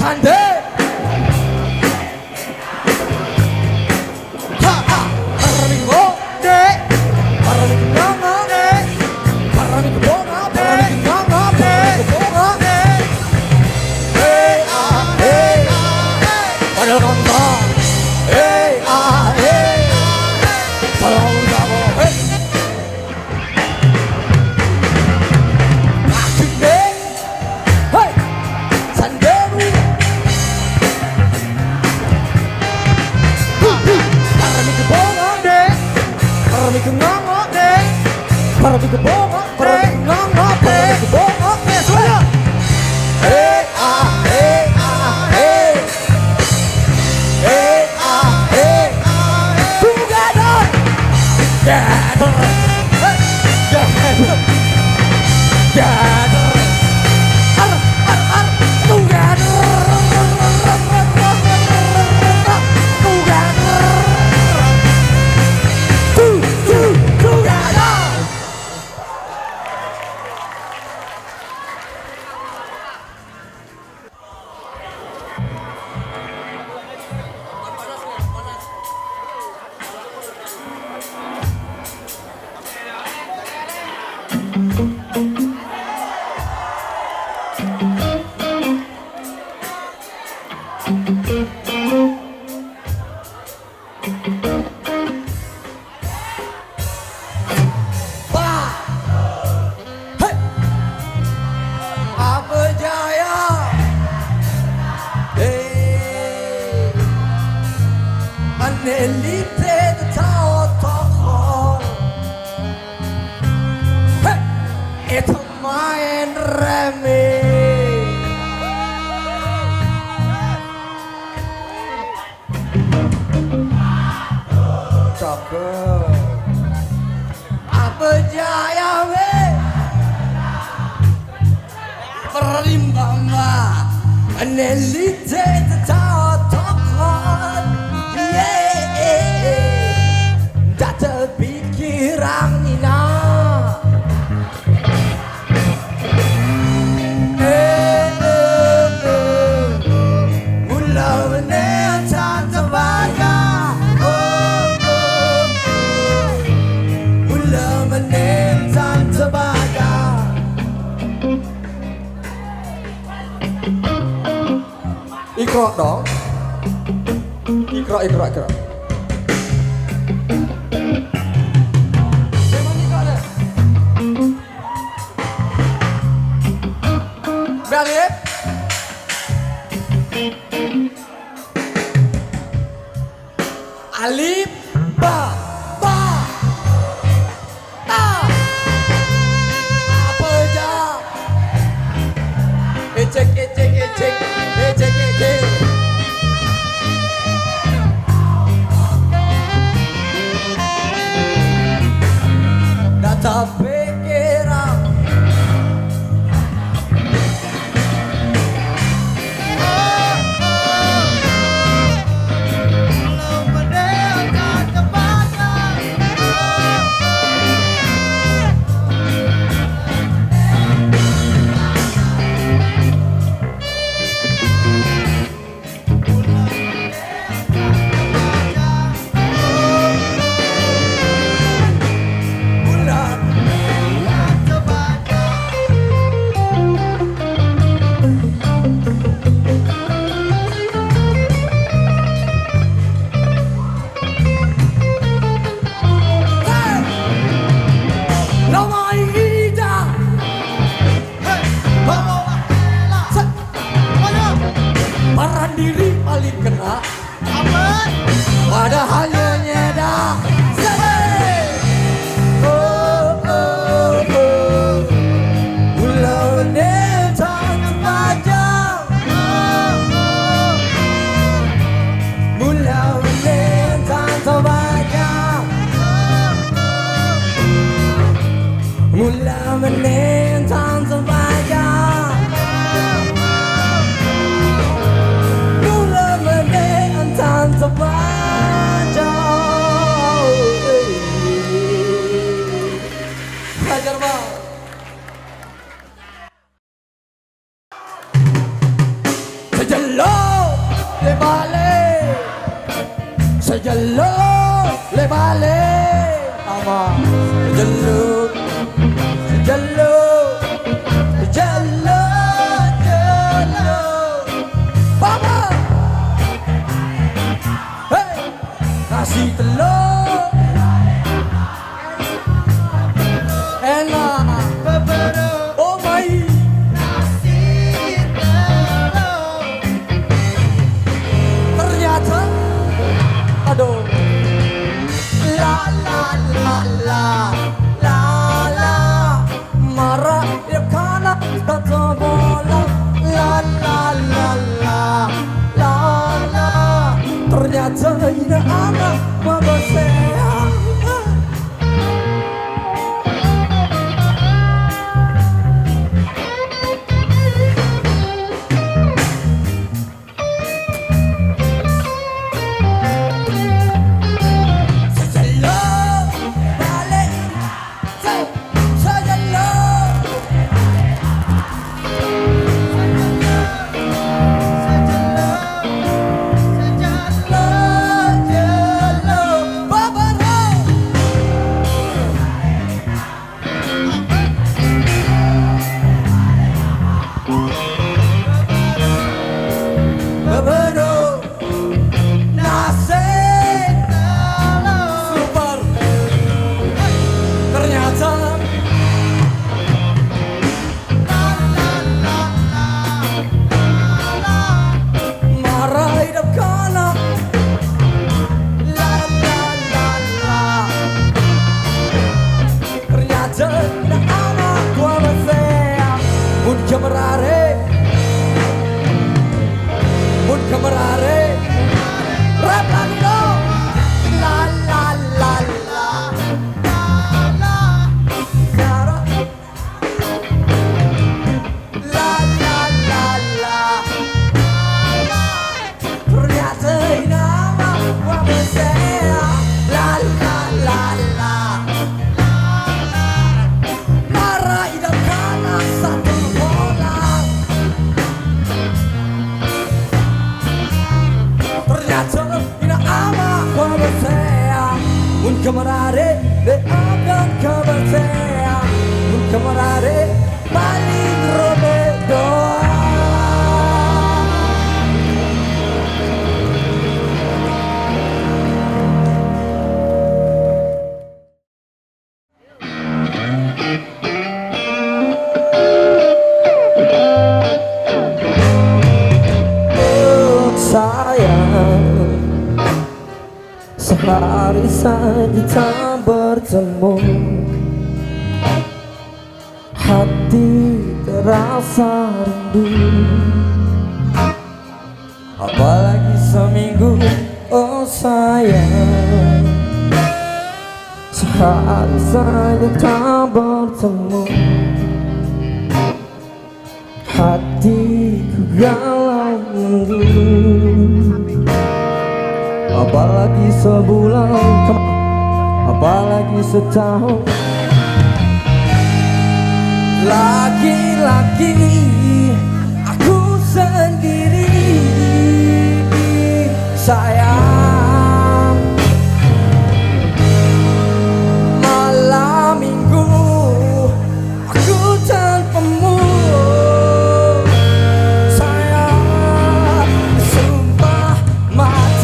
Sande ha ha Paramigo de Paramigo nganga de Paramigo bonga Paramigo nganga Paramigo bonga hey ah hey Padahal nganga hey ah hey Padahal nganga hey Akhirnya hey Sandewi Paramigo bonga de Paramigo nganga de Paramigo bonga Paramigo nganga Paramigo bonga semuanya hey ah hey ah hey hey ah hey together together hey together together together Apa jaya Anelite tao tokol Itu main remi Cakep Apa jaya we Perimbamba Anelite tao tokol Tak terpikiran Nina Mula menentang tebaga Mula menentang tebaga Ikro dong Ikro Berani Alif Ba Ba Ta Apa ja Ecek Data pikiran Paran diri paling kena Padahal nyeda Mula menentang tebaga Mula menentang tebaga Mula menentang tebaga Mula menentang tebaga Sejello le vale ama sejello sejello sejello sejello mama hey kasih telur enak oh my kasih telur ternyata aduh la la la la la la marah ya kana kata bola la la la la la la ternyata ini anak mama saya Camerare rap lagi dong la la la la la la la la la la ternyata ini nama mama saya la la la la marah idam kanan satu bola ternyata ini ama kabar saya un camarade le akan kabar saya un camarade paling robedo sehari saja tak bertemu hati terasa rindu apalagi seminggu oh sayang sehari saja tak bertemu hatiku galau menunggu apalagi sebulan apalagi setahun lagi-lagi aku sendiri sayang malam minggu aku tanpamu sayang sumpah mati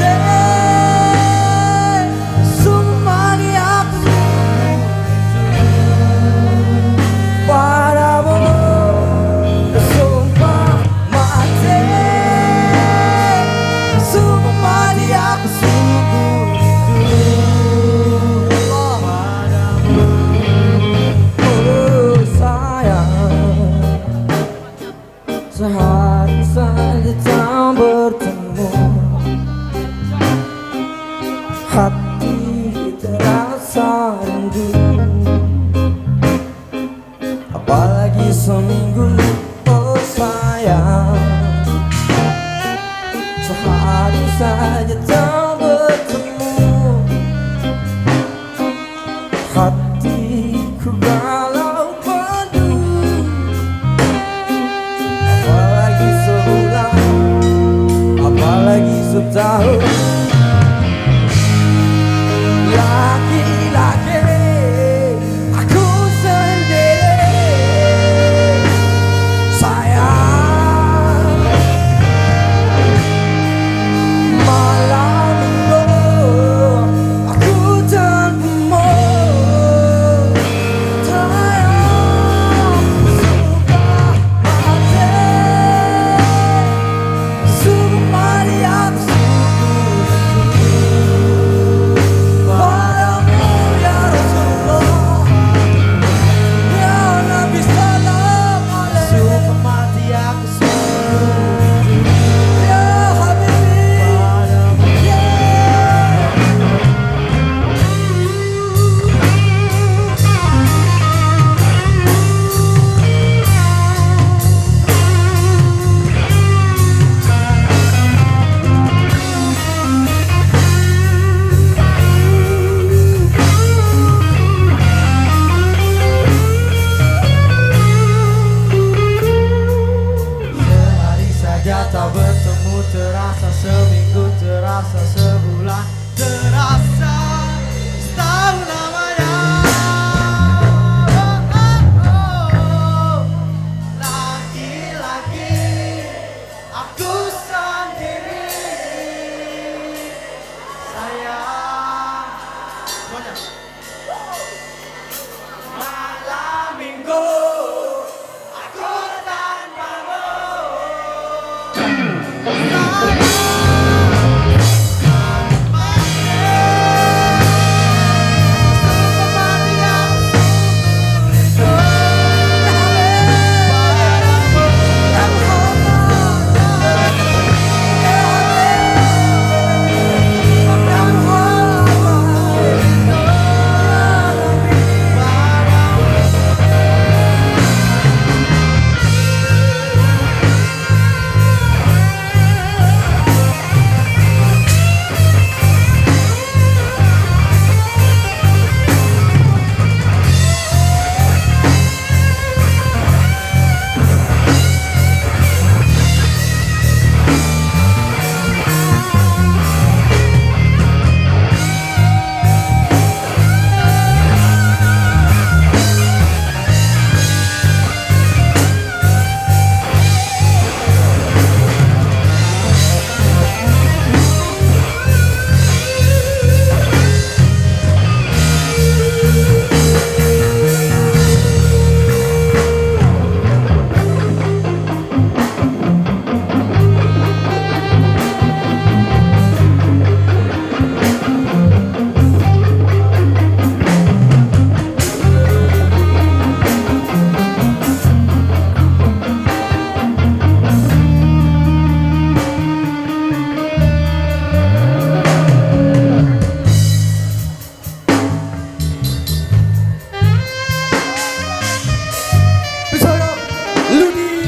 sehari saja tak bertemu hati terasa rindu apalagi seminggu oh sayang sehari saja tak bertemu hatiku galau penuh apalagi sebulan Ternyata bertemu terasa seminggu, terasa sebulan, terasa setahun lamanya. Lagi-lagi aku sendiri, sayang. Semuanya. Malam minggu aku tanpamu.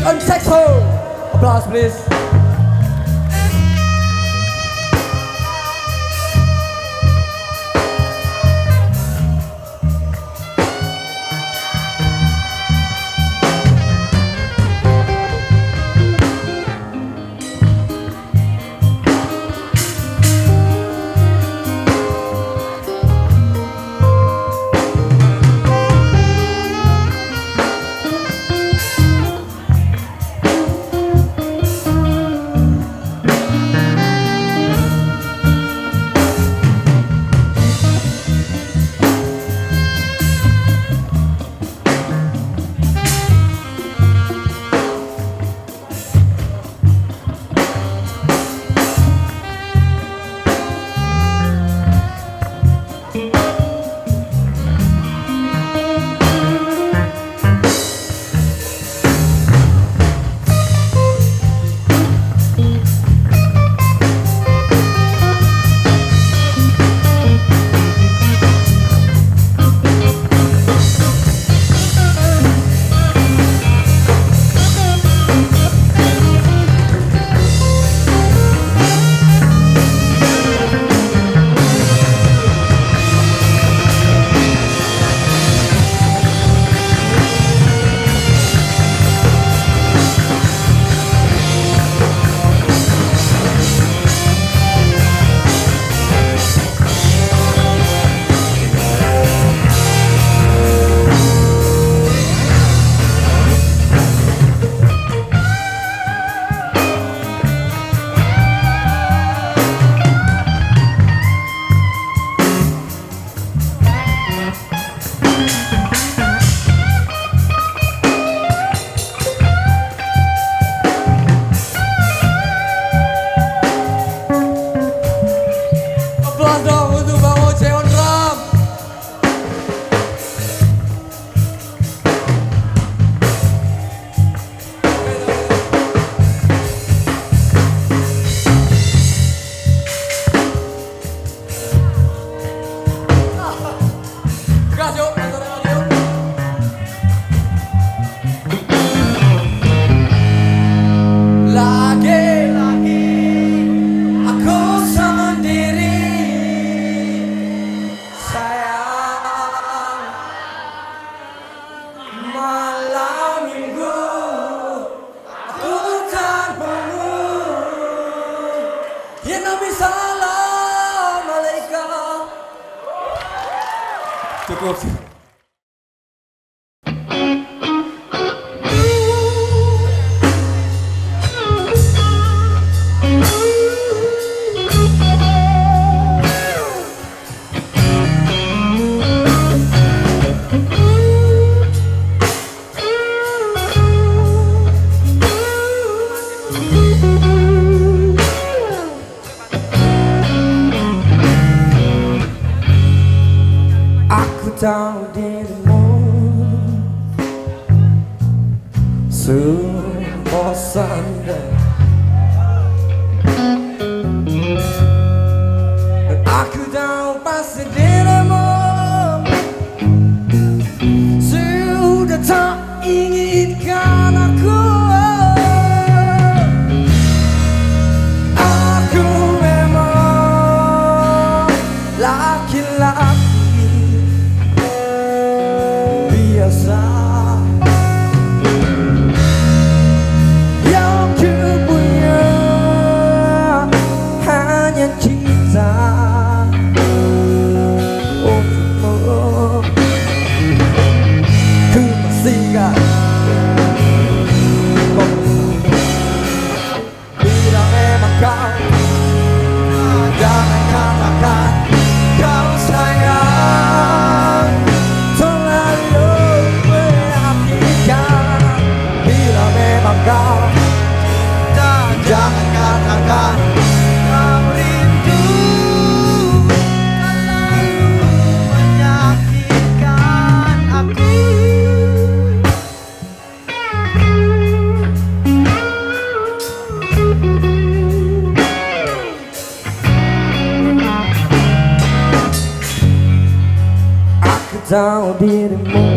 On saxo, applause please. Ya Nabi salam alaika. Cukup. Aku tahu dirimu sudah bosan dan aku tahu pasti dirimu sudah tak inginkan aku. Aku memang laki-laki biasa yang ku punya hanya cinta untukmu. Ku pastikan bila memang kau jangan katakan kau sayang. Jangan katakan kau rindu, terlalu menyakitkan aku. Aku tahu dirimu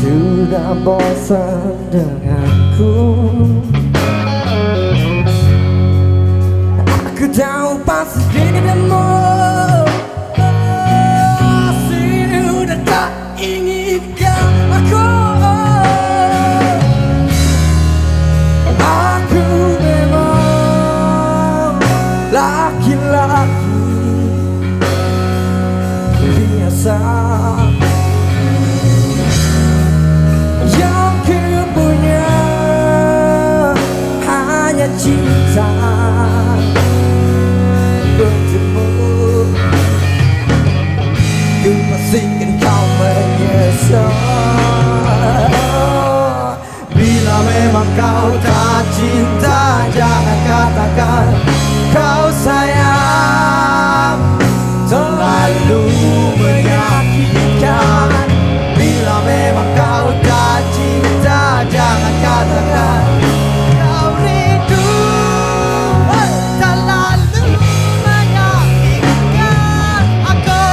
sudah bosan denganku. Aku tahu pasti dirimu sudah tak inginkan aku. Aku memang laki-laki biasa yang ku punya hanya cinta untukmu. Ku pastikan kau menyesal bila memang kau tak cinta. Jangan katakan kau sayang, terlalu menyakitkan. Bila memang kau tak cinta, jangan katakan kau rindu, terlalu menyakitkan aku.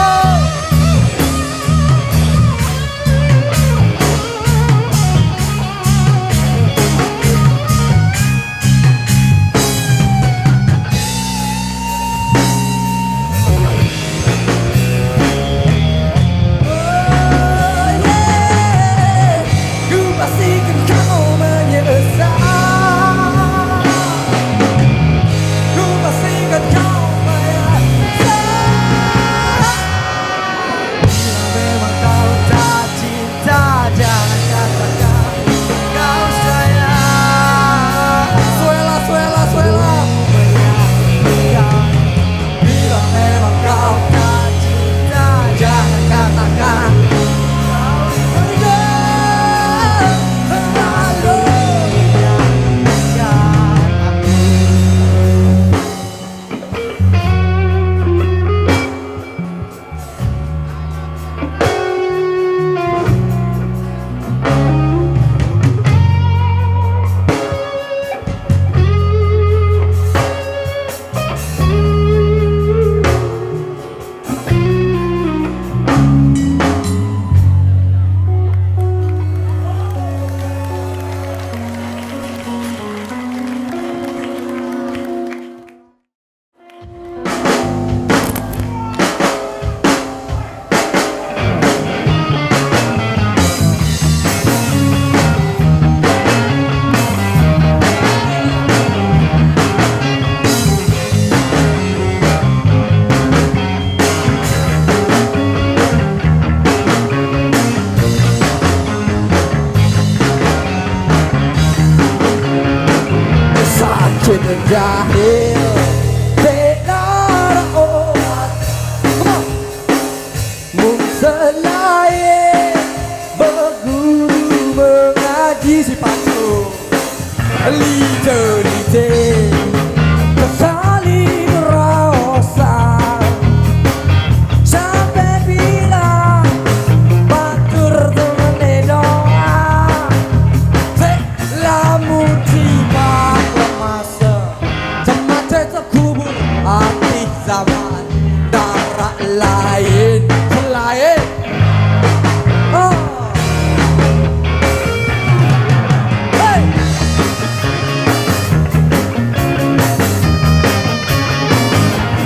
Cinta jahil Tenara oat Mung selain berguru mengaji si patu Lite-lite kesali merasa sampai bila batur temen doa lamun tiba masa cemate terkubur hati zaman darah lain selain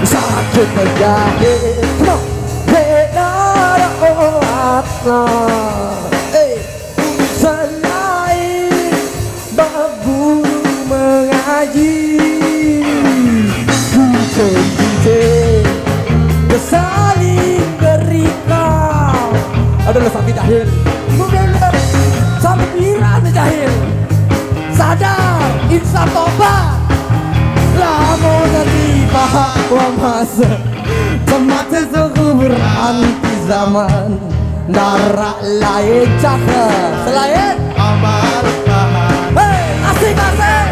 sakit terjahit Benara oatna selain berguru mengaji Kucing-kucing kesaling berikau adalah sakit jahil Mudah-mudahan sampai piran jahil sadar insaf tobat lama nanti bahwa masa tempat sekubur anti zaman darah lain cakap selain amal tahan. Hei asik-asik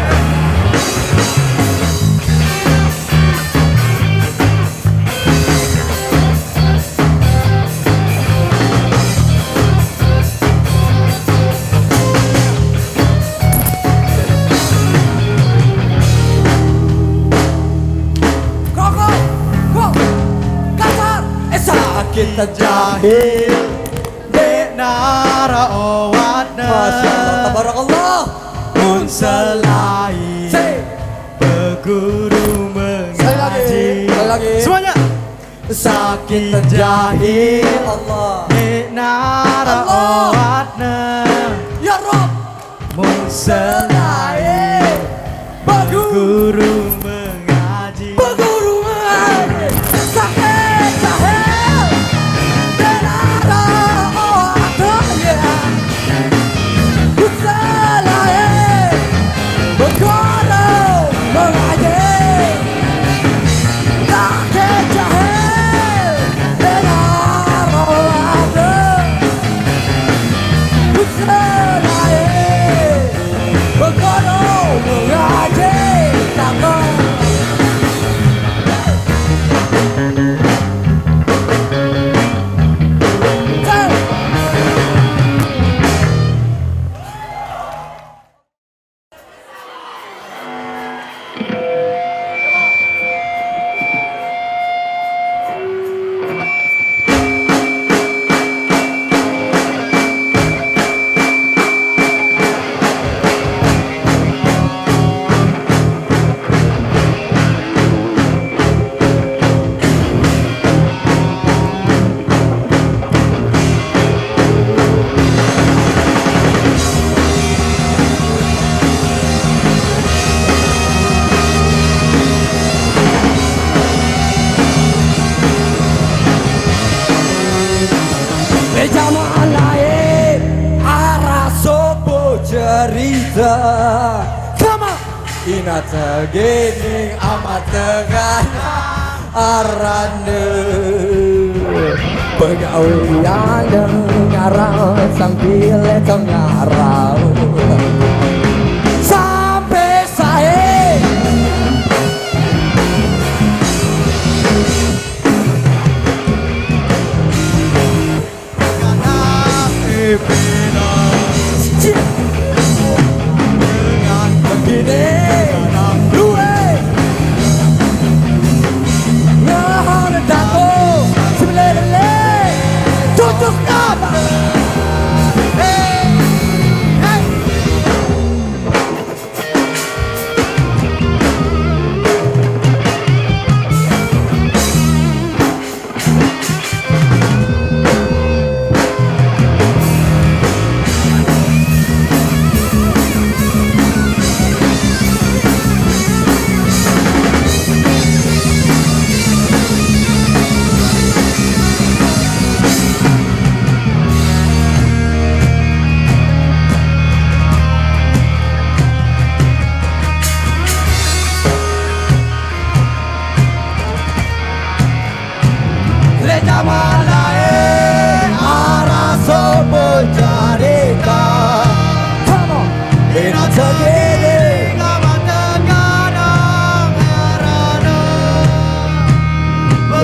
Kita jahil Benara oatna Masya Allah, tabarakallah Mun selain berguru mengaji Sekali lagi semuanya sakit jahil Allah Benara Allah. oatna Ya Rob Mun selain berguru mengaji berguru mengaji sakit jahil Benara oatna selain berguru mengaji sakit jahil Benara oatna selain berguru mengaji takut zaman lain arah sopo cerita kama ina tegening amat teganya arane pegawaian dengarau sambil tengarau sampai saya dengan begini luwe nahana dako sebelele tutup nama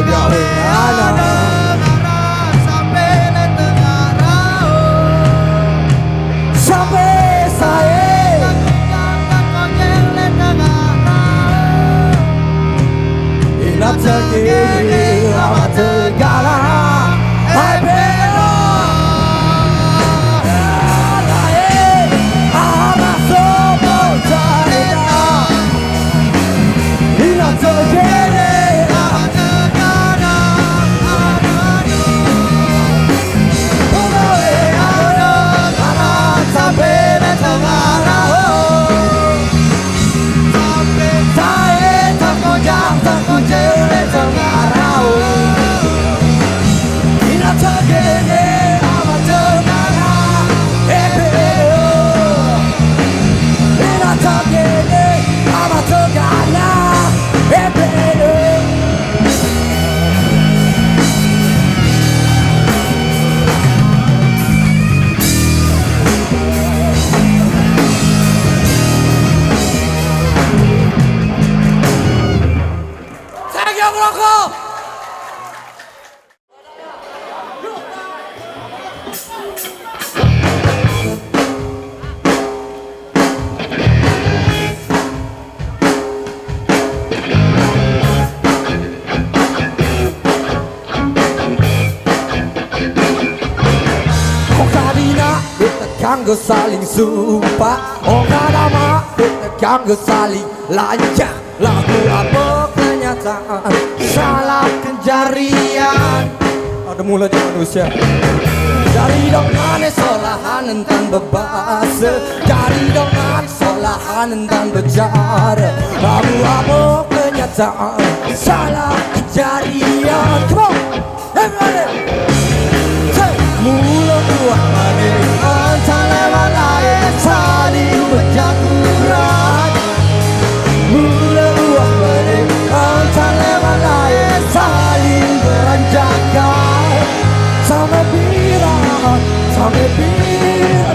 gawe ana sampai le tengah raut sampai saya konyeng le tengah raut inap segini lama tegala hai beno ama sobo jaina inap segini lama tegala sampai le tengah raut sampai saya terkojang terkojeng le tengah raut inap segini lama tegala inap segini lama tegala Thank you, Rocco! Okadina ditekan gue saling sumpah Okadama ditekan gue saling lancar Lagu apa kenyataan salah kejarian Ada mulai manusia Dari dong manis solahan tentang bebas Dari dong manis solahan tentang berjara Lagu apa kenyataan salah kejarian Come on, everybody Mulut buah manis antara lewat lain saling berjaguran Mulut buah manis antara lewat lain saling beranjakan Sampai bilang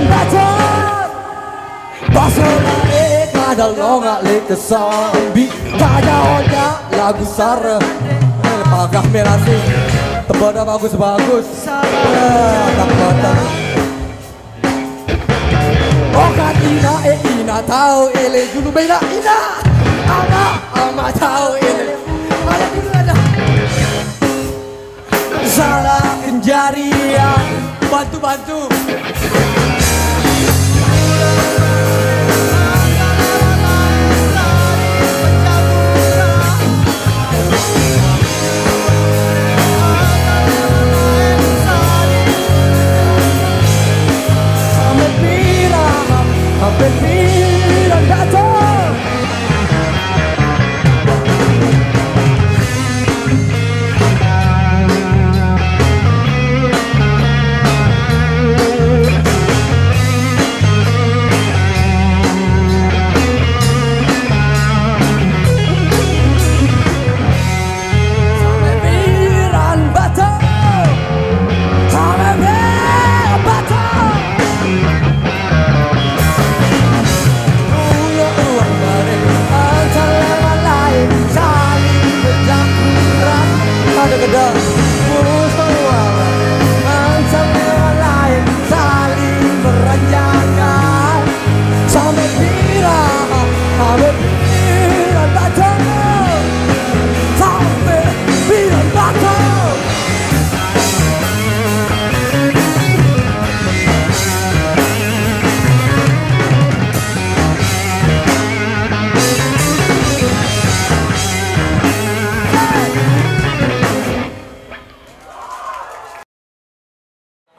bacaan Pasal naik kadal nongak le kesambi Kaya onya lagu sara Pagah melasi Tepada bagus-bagus tak-tak Oh kan ina tahu ele dulu beda ina ama tahu ele ada dulu ada salah kejarian bantu sampai bilang datang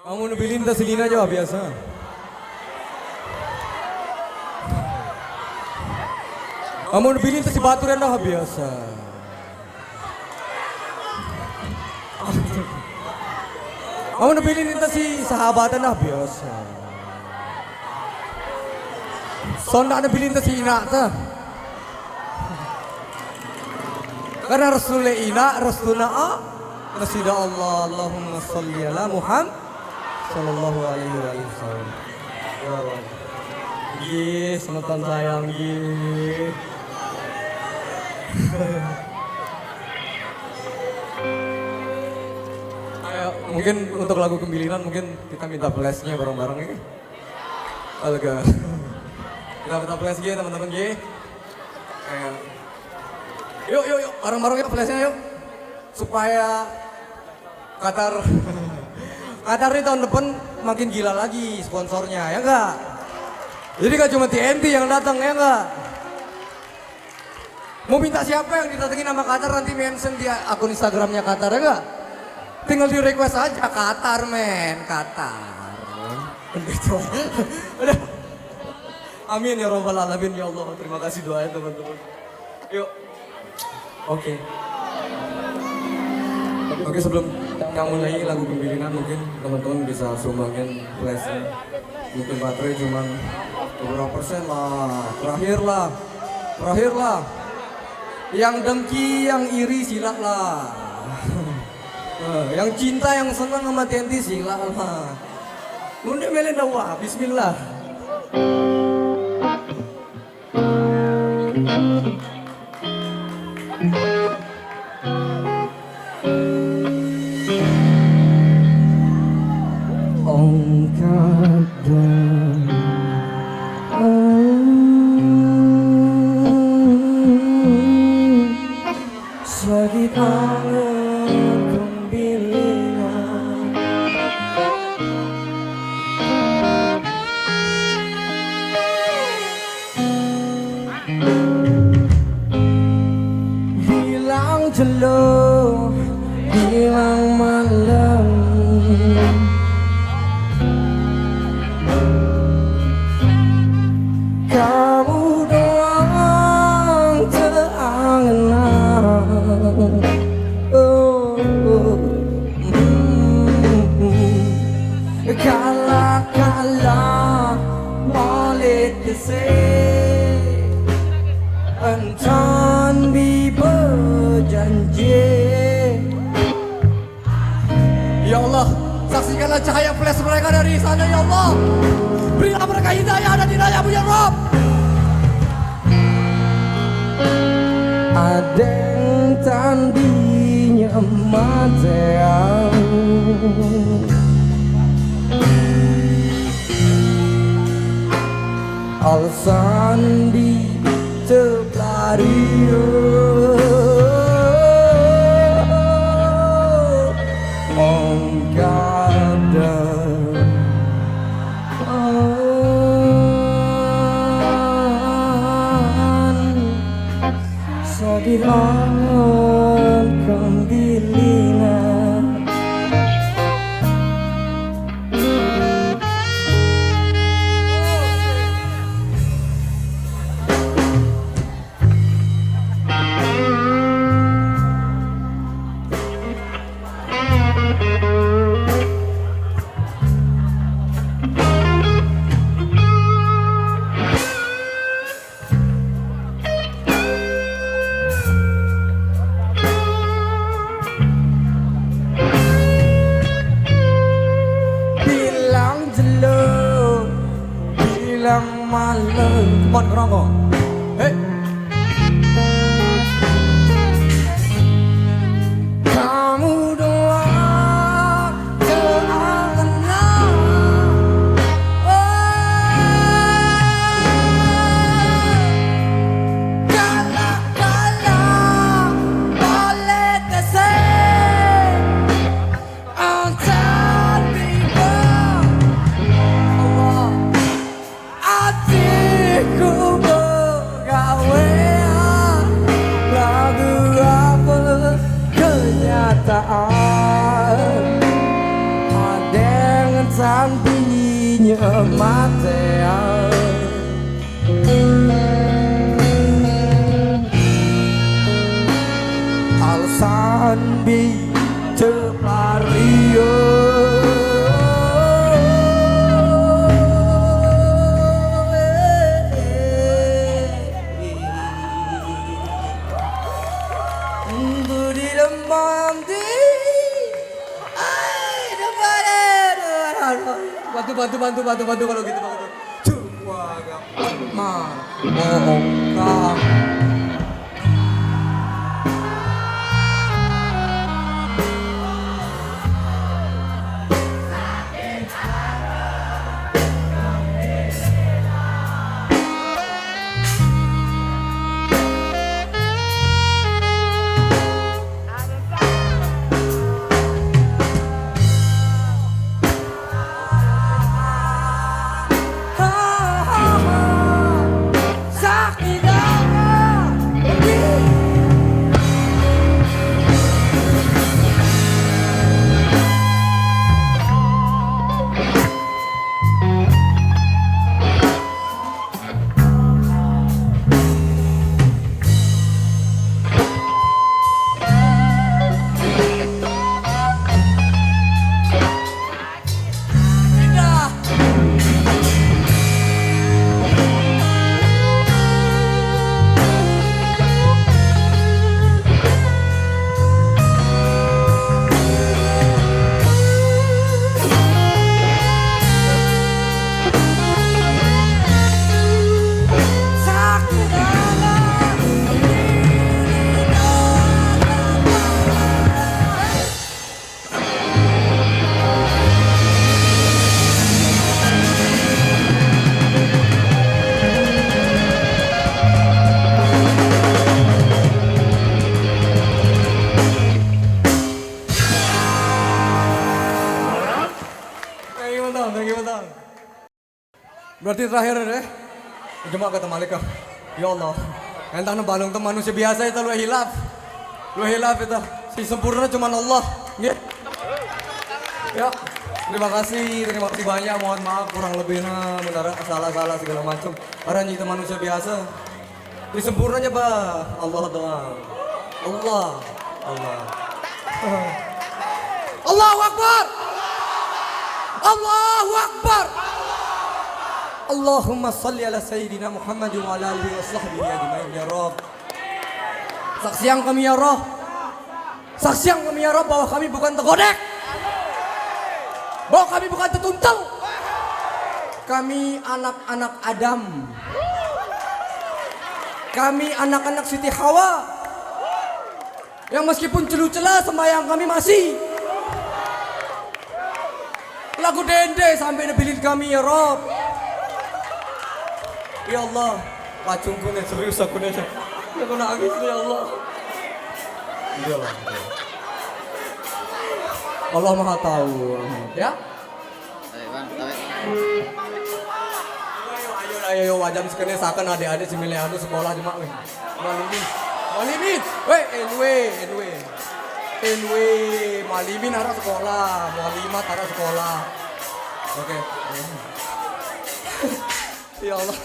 Kamu nabilin tas Selina jawab biasa. Kamu nabilin tas si Baturan dah biasa. Kamu nabilin tas si Sahabatan dah biasa. Sonda nabilin tas si Ina ta. Karena Rasulullah Ina, Rasulullah A, Rasulullah Allah, Allahumma salli ala Muhammad sallallahu alaihi wasallam. Yes, nonton sayang yes. mungkin untuk lagu Kembilinan mungkin kita minta flashnya bareng-bareng ya. Alega. Kita minta flash ya teman-teman ya. Yuk, bareng-bareng yuk flashnya yuk. Supaya Qatar ini tahun depan makin gila lagi sponsornya, ya enggak? Jadi gak cuma TNT yang datang, ya enggak? Mau minta siapa yang didatengin sama Qatar nanti mention di akun Instagramnya Qatar, ya enggak? Tinggal di request aja Qatar, men. Qatar. Gitu. Udah. Amin ya robbal alamin, ya Allah. Terima kasih doanya teman-teman. Yuk. Oke. Oke, sebelum yang mulai lagu Kembilinan mungkin teman-teman bisa sumbangin flashnya. Mungkin baterai cuman beberapa persen lah. Terakhir lah. Yang dengki, yang iri silalah. Yang cinta, yang senang sama TNT silalah. Bunda Melinda wah, bismillah. Sakit hangat Kembilinan, hilang jeluh, hilang malam. Kamu doang terangan. Kala boleh keseh Entan bi berjanji. Ya Allah, saksikanlah cahaya flash mereka dari sana ya Allah. Berilah mereka hidayah dan hidayah-Mu ya Rabb. Ada yang tandinya mateang, alasan di terlario sakit hangat Kembilinan. Bilang malam, mon kerongo, hey. Kamu doang terangan. Kala boleh keseh antar biba. Allah. Hatiku bergawean, lagu apa kenyataan. Ada yang tandinya matean. Alasan bi terlario. Bantu kalau gitu banget. Cuma gampang bohong kah. Berarti terakhir deh. Cuma kata Malika. Ya Allah. Entah balung tuh manusia biasa itu lu hilaf. Lu hilaf itu. Si sempurna cuma Allah. Nggih. Ya. Terima kasih banyak. Mohon maaf kurang lebihnya benar salah-salah segala macam. Orang itu manusia biasa. Di sempurnanya bah Allah doang. Allah. Allahu Akbar. Allahu Akbar. Allahumma salli ala Sayyidina Muhammad wa ala alihi wa sahbihi ajma'in ya Rabb. Saksian kami ya Rabb. Saksian kami ya Rabb bahwa kami bukan tergodek. Bahwa kami bukan tertuntung. Kami anak-anak Adam. Kami anak-anak Siti Hawa. Yang meskipun celu-cela sembahyang kami masih. Lagu dende sampai nebilin kami ya Rob. Ya Allah, pacungku nih serius aku nih. Aku nangis nih ya Allah. Ya Allah. Allah Maha Tahu. Ya. Ayo wajam sekalian seakan adik-adik si Miliano sekolah cuma weh. Malimin. Malimin arah sekolah, Malimat arah sekolah. Oke. Ya Allah.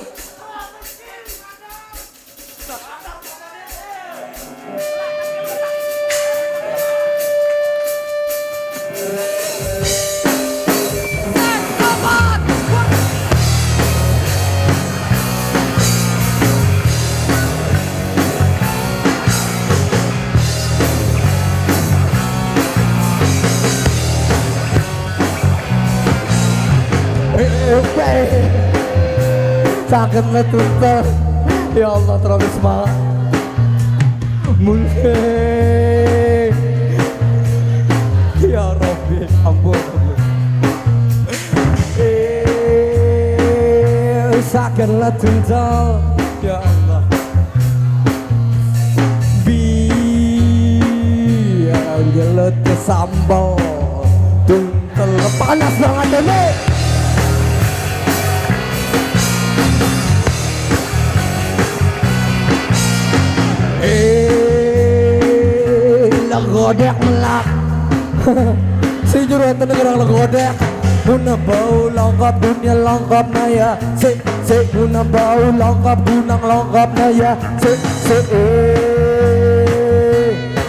Sakitnya tuntas. Ya Allah terlalu semangat. Mulai. Ya Rabbi ampun. Sakitnya tuntas. Ya Allah. Biar gelut sambal. Tuntel panas banget dulu. Lagodek melak. Si juruan negara lagodek. Guna bau lengkap dunia lengkap naya. Si guna bau lengkap gunang lengkap naya. Si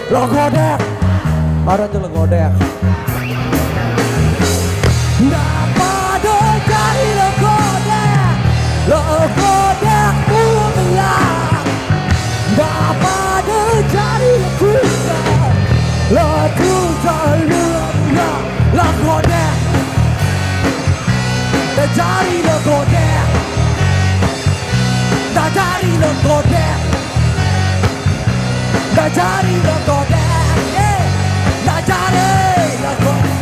lagodek. Ada tuh lagodek. Daripada cari lagodek. Lagodek melak. Daripada cari lagodek. La tuta la godek. Da jari la godek. Da jari la godek. Da jari la godek. Da jari la godek.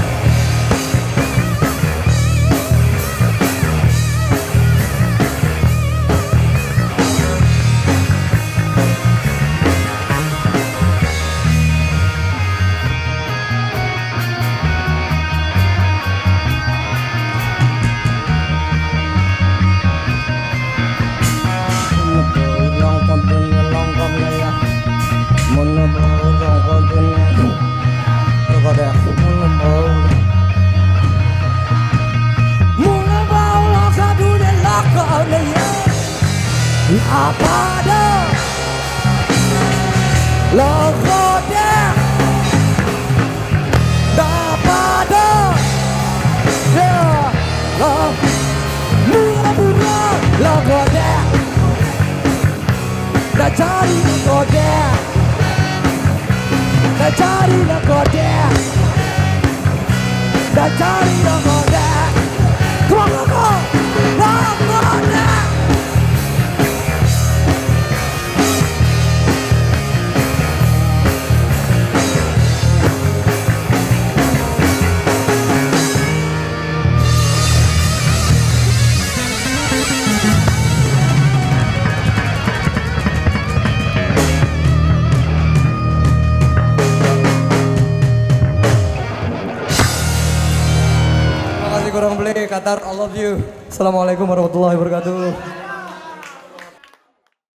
Apa ada lagodek daripada ya murah-murah lagodek dah cari lagodek dah cari lagodek dah cari lagodek come on lagodek. kurang beli Qatar I love you. Assalamualaikum warahmatullahi wabarakatuh.